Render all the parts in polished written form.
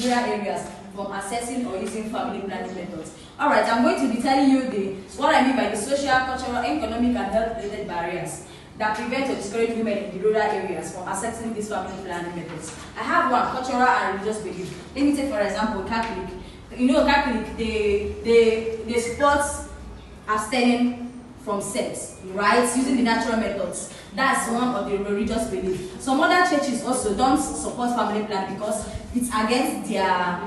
rural areas from accessing or using family planning methods. Alright, I'm going to be telling you what I mean by the social, cultural, economic, and health-related barriers that prevent or discourage women in the rural areas from accessing these family planning methods. I have one, cultural and religious belief. Let me take for example Catholic. You know, Catholic, they support abstaining from sex, right? Using the natural methods. That's one of the religious beliefs. Some other churches also don't support family planning because it's against their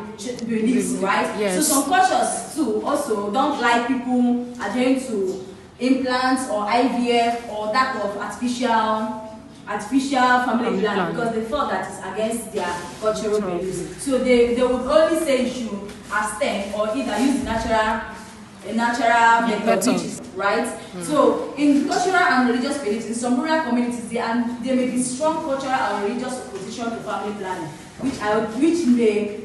beliefs, right? Yes. So some cultures too also don't like people adhering to implants or IVF or that of artificial family planning because they thought that it's against their cultural beliefs. So they would only say you should abstain or either use a natural method, which is right. So in cultural and religious beliefs, in some rural communities, there may be strong cultural and religious opposition to family planning, which may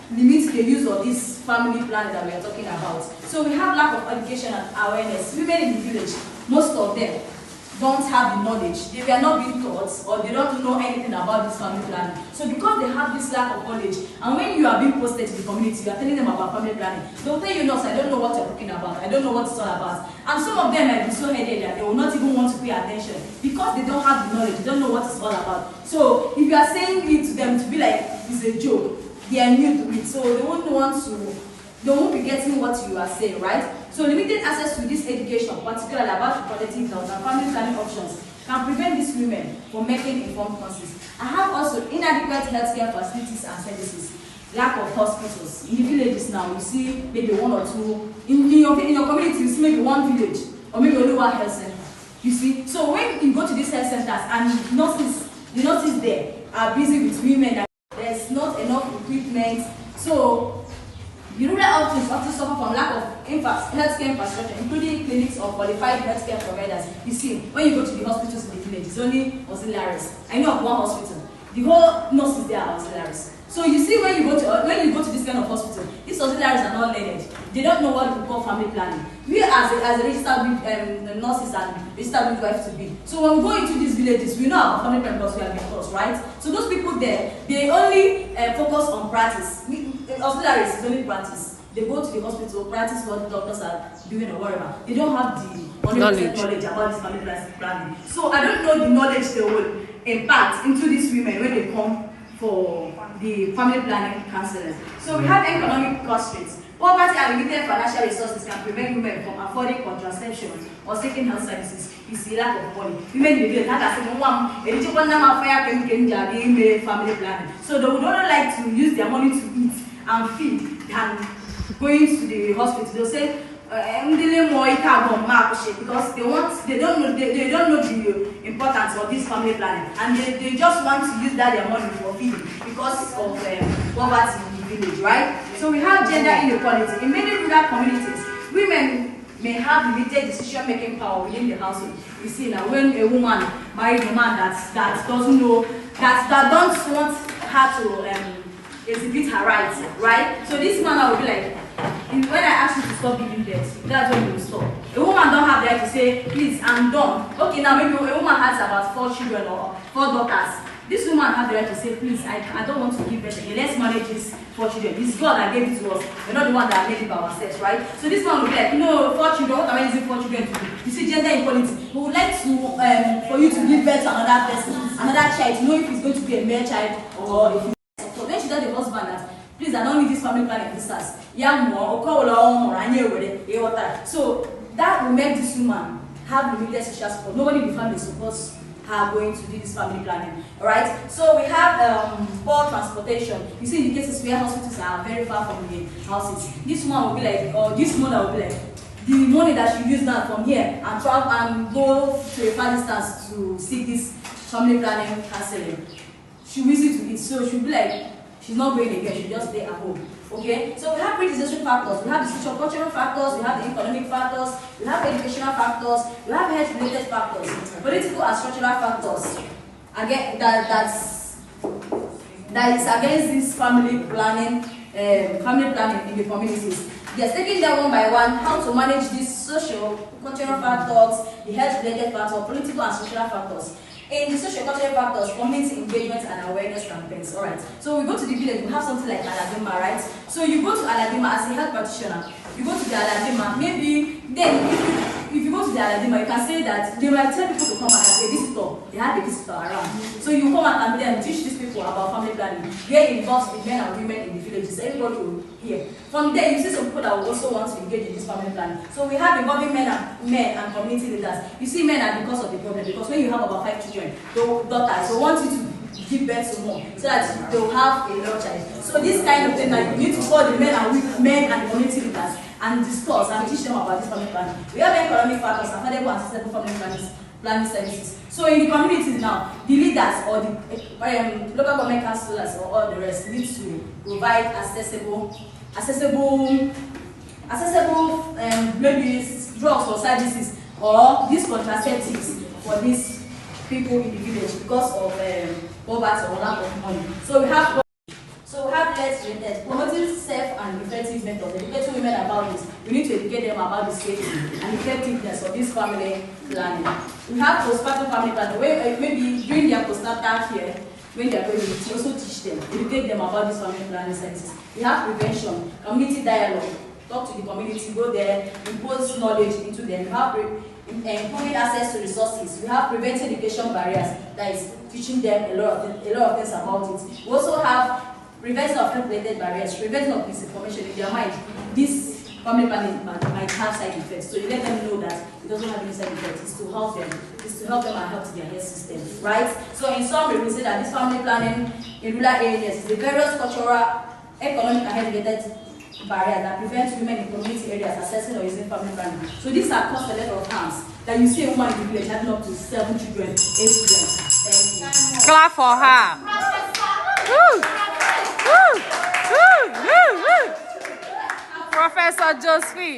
limit the use of this family planning that we are talking about. So we have lack of education and awareness. Women in the village, most of them don't have the knowledge. They were not being taught or they don't know anything about this family planning. So because they have this lack of knowledge, and when you are being posted to the community, you are telling them about family planning, they'll tell you, no, I don't know what you're talking about. I don't know what it's all about. And some of them might be so headed that they will not even want to pay attention because they don't have the knowledge. They don't know what it's all about. So if you are saying it to them to be like it's a joke, they are new to it, so they won't be getting what you are saying, right? So limited access to this education, particularly about reproductive health and family planning options, can prevent these women from making informed choices. I have also inadequate healthcare facilities and services, lack of hospitals. In the villages now, you see maybe one or two. In your community, you see maybe one village or maybe only one health center. You see, so when you go to these health centers and the nurses there are busy with women. There's not enough equipment, so the rural outreach often suffer from lack of healthcare infrastructure, including clinics or qualified healthcare providers. You see, when you go to the hospitals in the village, it's only auxiliaries. I know of one hospital, the whole nurses there are auxiliaries. So you see, when you go to this kind of hospital, these auxiliaries are not learned. They don't know what we call family planning. We as a registered nurses and registered midwives to be. So when we go into these villages, we know about family planning because we have been taught, right? So those people there, they only focus on practice. Auxiliaries is only practice. They go to the hospital, practice what the doctors are doing or whatever. They don't have the 100% knowledge about this family planning. So I don't know the knowledge they will impart into these women when they come for the family planning counseling. So we have economic constraints. Poverty and limited financial resources can prevent women from affording contraception or seeking health services. You see, lack of money. Women in the village, family planning. So they would only like to use their money to eat and feed than going to the hospital. They'll say, because they don't know the importance of this family planning, and they just want to use their money for feeding because of poverty in the village, right? So we have gender inequality. In many rural communities, women may have limited decision-making power within the household. You see now, when a woman marries a man that doesn't know, that don't want her to exhibit her rights, right? So this man will be like, when I ask you to stop giving birth, that's when you will stop. A woman don't have the right to say, please, I'm done. Okay, now maybe a woman has about 4 children or 4 daughters. This woman has the right to say, please, I don't want to give birth again. Let's manage these 4 children. It's God that gave it to us. We're not the one that made it by ourselves, right? So this one will be like, 4 children, what am I using 4 children to do? You see, gender equality. We would like to, for you to give birth to another person, another child, to know if it's going to be a male child or if it's so when she tell the husband that, please, I don't need this family planning distance. So that will make this woman have limited social support. Nobody in the family supports her going to do this family planning. Alright? So we have poor transportation. You see in the cases where hospitals are very far from the houses, this one will be like, or this mother will be like, the money that she used now from here and travel and go to a far distance to seek this family planning counseling, she will easy to it. So she'll be like, she's not going again, she'll just stay at home. Okay? So we have predisposition factors, we have the socio-cultural factors, we have the economic factors, we have educational factors, we have health-related factors, political and structural factors. Again, that is against this family planning in the communities. Yes, taking them one by one, how to manage these social, cultural factors, the health-related factors, political and social factors. In the socio-cultural factors, community engagement and awareness campaigns. Alright, so we go to the village, we have something like Aladima, right? So you go to Aladima as a health practitioner, you go to the Aladima, maybe then if you go to the Aladima, you can say that they might tell people to come as a visitor, they have a visitor around. So you come and then teach these people about family planning. Get involved with men and women in the villages, everybody will hear. From there, you see some people that will also want to engage in this family planning. So we have involving men and community leaders. You see, men are the cause of the problem because when you have about 5 children, daughters, they want you to give birth to more so that they will have a love child. So this kind of thing that you need to call the men and community leaders and discuss and teach them about this family planning. We have economic factors, affordable and sustainable family planning services. So in the communities now, the leaders or the local government councillors or all the rest need to provide accessible maybe drugs or services or these contraceptives for these people in the village because of poverty or lack of money. So we have less related promoting safe and effective methods, educating women about this. We need to educate them about the safety and effectiveness of this family planning. We have postpartum family planning where maybe during their postnatal care, when they are going to also teach them, educate them about this family planning services. We have prevention, community dialogue, talk to the community, go there, impose knowledge into them. We have improving access to resources. We have preventing education barriers, that is teaching them a lot of things about it. We also have prevention of health-related barriers, prevention of misinformation in their mind. This family planning might have side effects, so you let them know that it doesn't have any side effects. It's to help them. It's to help them and help their health system, right? So in summary, we say that this family planning in rural areas is the various cultural, economic, and health-related barriers that prevent women in community areas accessing or using family planning. So these are cost a lot of harms that you see a woman in the village having up to 7 children, 8 children. Thank you. Clap for her. Woo. Woo. Woo. Woo. Woo. Professor Josephine.